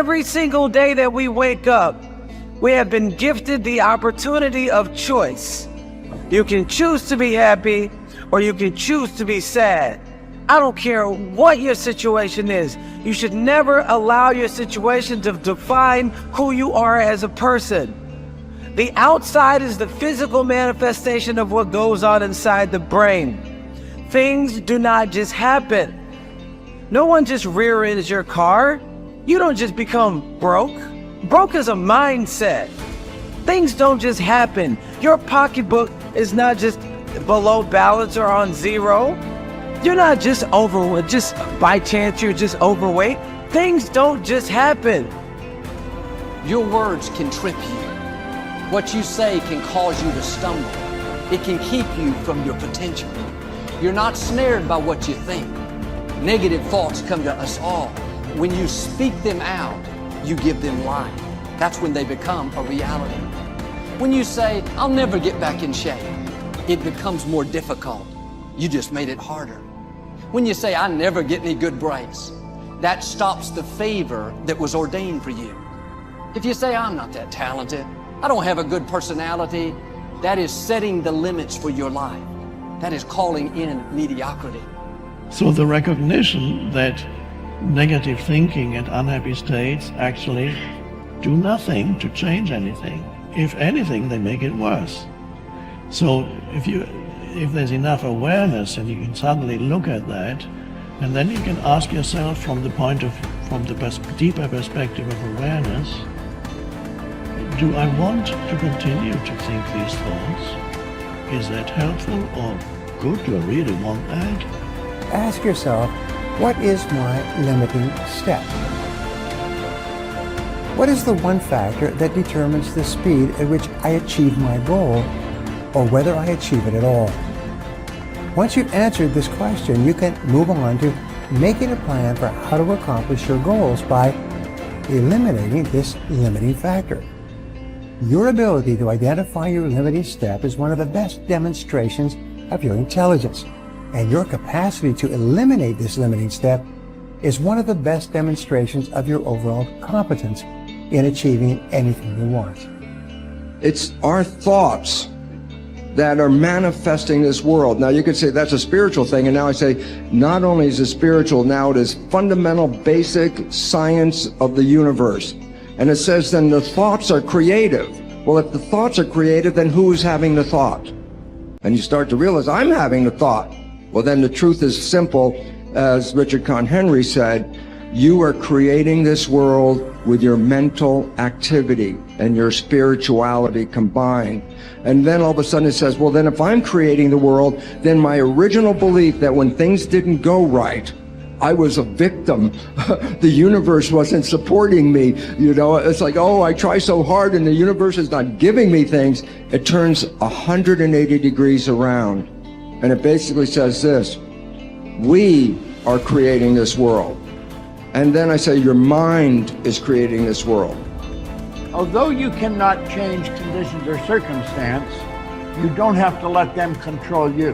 Every single day that we wake up, we have been gifted the opportunity of choice. You can choose to be happy or you can choose to be sad. I don't care what your situation is. You should never allow your situation to define who you are as a person. The outside is the physical manifestation of what goes on inside the brain. Things do not just happen. No one just rear-ends your car. You don't just become broke. Broke is a mindset. Things don't just happen. Your pocketbook is not just below balance or on zero. You're not just overweight, just by chance you're just overweight. Things don't just happen. Your words can trip you. What you say can cause you to stumble. It can keep you from your potential. You're not snared by what you think. Negative thoughts come to us all. When you speak them out, you give them life. That's when they become a reality. When you say, I'll never get back in shape, it becomes more difficult. You just made it harder. When you say, I never get any good breaks, that stops the favor that was ordained for you. If you say, I'm not that talented, I don't have a good personality, that is setting the limits for your life. That is calling in mediocrity. So the recognition that negative thinking and unhappy states actually do nothing to change anything. If anything, they make it worse. So if there's enough awareness and you can suddenly look at that, and then you can ask yourself from the deeper perspective of awareness, do I want to continue to think these thoughts? Is that helpful or good? Do I really want that? Ask yourself, what is my limiting step? What is the one factor that determines the speed at which I achieve my goal, or whether I achieve it at all? Once you've answered this question, you can move on to making a plan for how to accomplish your goals by eliminating this limiting factor. Your ability to identify your limiting step is one of the best demonstrations of your intelligence, and your capacity to eliminate this limiting step is one of the best demonstrations of your overall competence in achieving anything you want. It's our thoughts that are manifesting this world. Now you could say that's a spiritual thing, and now I say not only is it spiritual, now it is fundamental basic science of the universe. And it says then the thoughts are creative. Well, if the thoughts are creative, then who's having the thought? And you start to realize I'm having the thought. Well, then the truth is simple. As Richard Conn Henry said, you are creating this world with your mental activity and your spirituality combined. And then all of a sudden it says, well, then if I'm creating the world, then my original belief that when things didn't go right, I was a victim. The universe wasn't supporting me. You know, it's like, oh, I try so hard and the universe is not giving me things. It turns 180 degrees around. And it basically says this: we are creating this world. And then I say your mind is creating this world. Although you cannot change conditions or circumstance, you don't have to let them control you.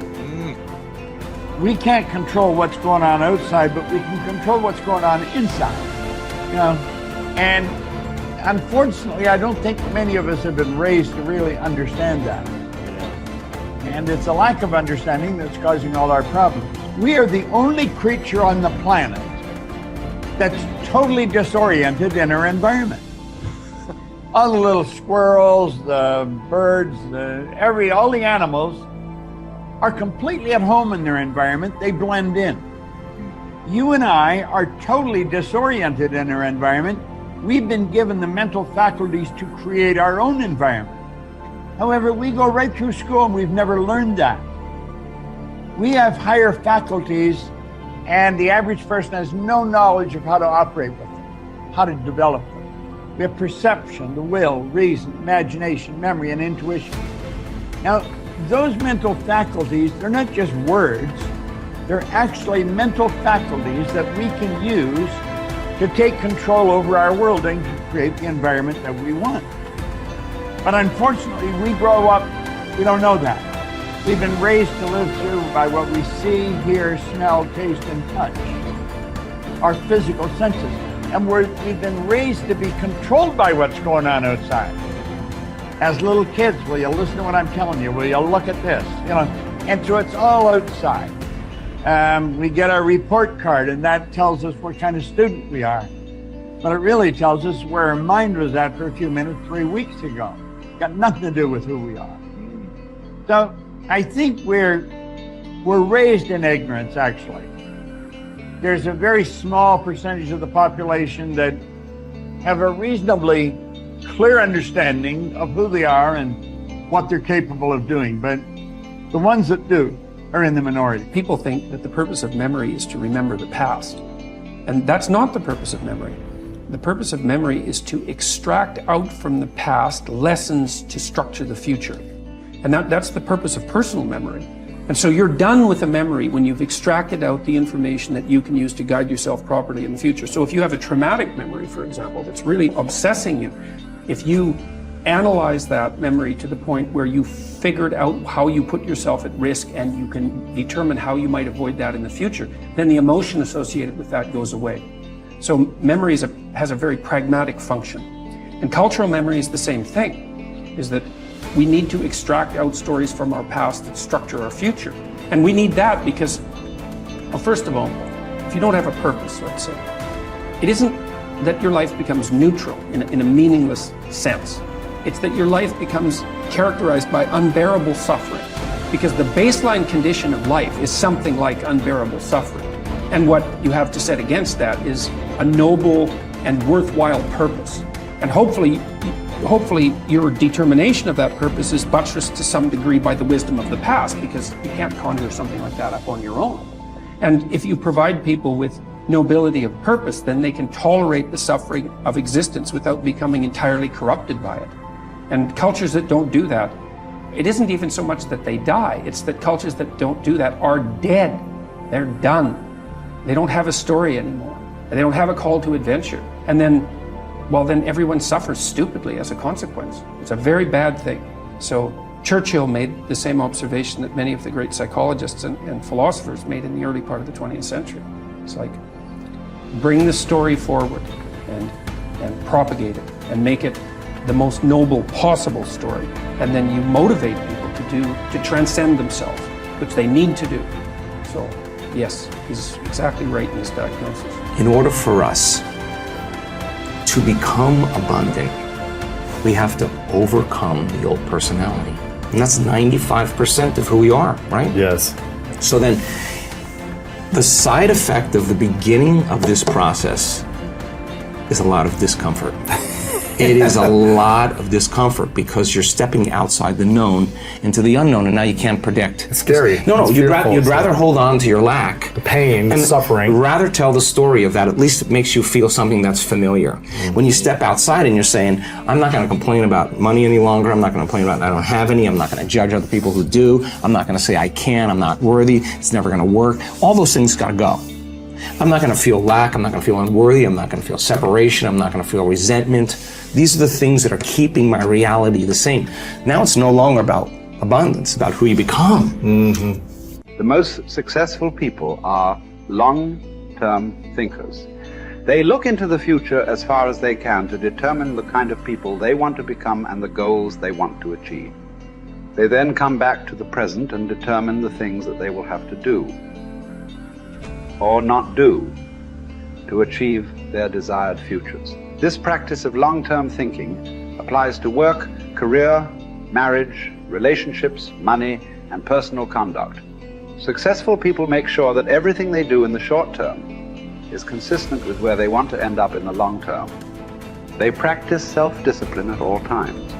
We can't control what's going on outside, but we can control what's going on inside. You know, and unfortunately, I don't think many of us have been raised to really understand that. And it's a lack of understanding that's causing all our problems. We are the only creature on the planet that's totally disoriented in our environment. All the little squirrels, the birds, all the animals are completely at home in their environment. They blend in. You and I are totally disoriented in our environment. We've been given the mental faculties to create our own environment. However, we go right through school and we've never learned that. We have higher faculties, and the average person has no knowledge of how to operate with them, how to develop them. We have perception, the will, reason, imagination, memory, and intuition. Now, those mental faculties, they're not just words, they're actually mental faculties that we can use to take control over our world and to create the environment that we want. But unfortunately, we grow up, we don't know that. We've been raised to live through by what we see, hear, smell, taste, and touch. Our physical senses. And we've been raised to be controlled by what's going on outside. As little kids, will you listen to what I'm telling you? Will you look at this? And so it's all outside. We get our report card, and that tells us what kind of student we are. But it really tells us where our mind was at for a few minutes 3 weeks ago. Got nothing to do with who we are. So I think we're raised in ignorance, actually. There's a very small percentage of the population that have a reasonably clear understanding of who they are and what they're capable of doing. But the ones that do are in the minority. People think that the purpose of memory is to remember the past. And that's not the purpose of memory. The purpose of memory is to extract out from the past lessons to structure the future. And that's the purpose of personal memory. And so you're done with a memory when you've extracted out the information that you can use to guide yourself properly in the future. So if you have a traumatic memory, for example, that's really obsessing you, if you analyze that memory to the point where you figured out how you put yourself at risk and you can determine how you might avoid that in the future, then the emotion associated with that goes away. So memory has a very pragmatic function. And cultural memory is the same thing, is that we need to extract out stories from our past that structure our future. And we need that because, well, first of all, if you don't have a purpose, let's say, it isn't that your life becomes neutral in a meaningless sense. It's that your life becomes characterized by unbearable suffering, because the baseline condition of life is something like unbearable suffering. And what you have to set against that is a noble and worthwhile purpose. And hopefully your determination of that purpose is buttressed to some degree by the wisdom of the past, because you can't conjure something like that up on your own. And if you provide people with nobility of purpose, then they can tolerate the suffering of existence without becoming entirely corrupted by it. And cultures that don't do that, it isn't even so much that they die, it's that cultures that don't do that are dead. They're done. They don't have a story anymore. They don't have a call to adventure. And then, well, then everyone suffers stupidly as a consequence. It's a very bad thing. So Churchill made the same observation that many of the great psychologists and philosophers made in the early part of the 20th century. It's like, bring the story forward and propagate it and make it the most noble possible story. And then you motivate people to transcend themselves, which they need to do. So yes, he's exactly right in his diagnosis. In order for us to become abundant, we have to overcome the old personality. And that's 95% of who we are, right? Yes. So then, the side effect of the beginning of this process is a lot of discomfort. It is a lot of discomfort because you're stepping outside the known into the unknown, and now you can't predict. It's scary. No, it's you'd rather hold on to your lack. The pain, the and suffering. Rather tell the story of that. At least it makes you feel something that's familiar. Mm-hmm. When you step outside and you're saying, I'm not going to complain about money any longer. I'm not going to complain about I don't have any. I'm not going to judge other people who do. I'm not going to say I can. I'm not worthy. It's never going to work. All those things got to go. I'm not going to feel lack. I'm not going to feel unworthy. I'm not going to feel separation. I'm not going to feel resentment. These are the things that are keeping my reality the same. Now it's no longer about abundance, about who you become. Mm-hmm. The most successful people are long-term thinkers. They look into the future as far as they can to determine the kind of people they want to become and the goals they want to achieve. They then come back to the present and determine the things that they will have to do or not do to achieve their desired futures. This practice of long-term thinking applies to work, career, marriage, relationships, money, and personal conduct. Successful people make sure that everything they do in the short term is consistent with where they want to end up in the long term. They practice self-discipline at all times.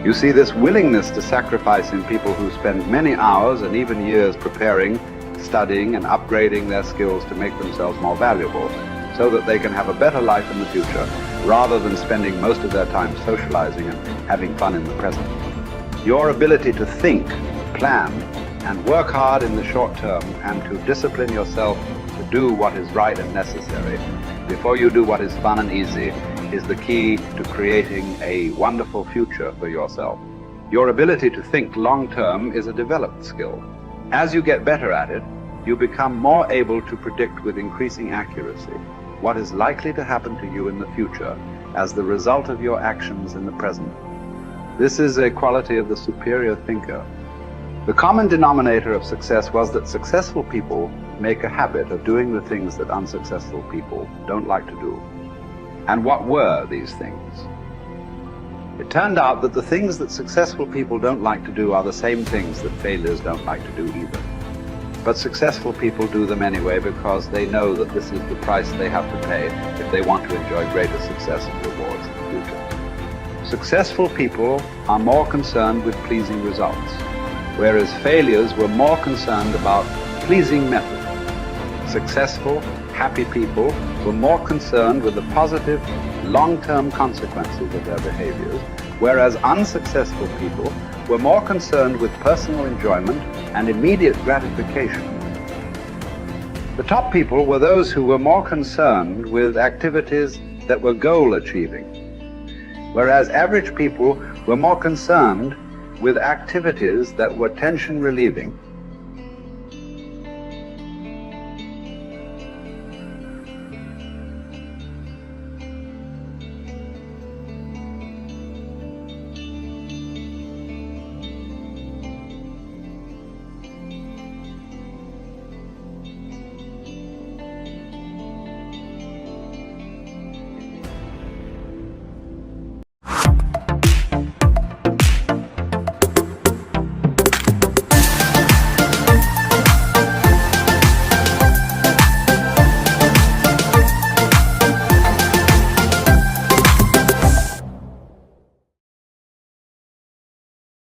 You see this willingness to sacrifice in people who spend many hours and even years preparing, studying, and upgrading their skills to make themselves more valuable, so that they can have a better life in the future, rather than spending most of their time socializing and having fun in the present. Your ability to think, plan, and work hard in the short term, and to discipline yourself to do what is right and necessary before you do what is fun and easy, is the key to creating a wonderful future for yourself. Your ability to think long term is a developed skill. As you get better at it, you become more able to predict with increasing accuracy. what is likely to happen to you in the future as the result of your actions in the present. This is a quality of the superior thinker. The common denominator of success was that successful people make a habit of doing the things that unsuccessful people don't like to do. And what were these things? It turned out that the things that successful people don't like to do are the same things that failures don't like to do either. But successful people do them anyway because they know that this is the price they have to pay if they want to enjoy greater success and rewards in the future. Successful people are more concerned with pleasing results, whereas failures were more concerned about pleasing method. Successful, happy people were more concerned with the positive, long-term consequences of their behaviors, whereas unsuccessful people were more concerned with personal enjoyment and immediate gratification. The top people were those who were more concerned with activities that were goal-achieving, whereas average people were more concerned with activities that were tension-relieving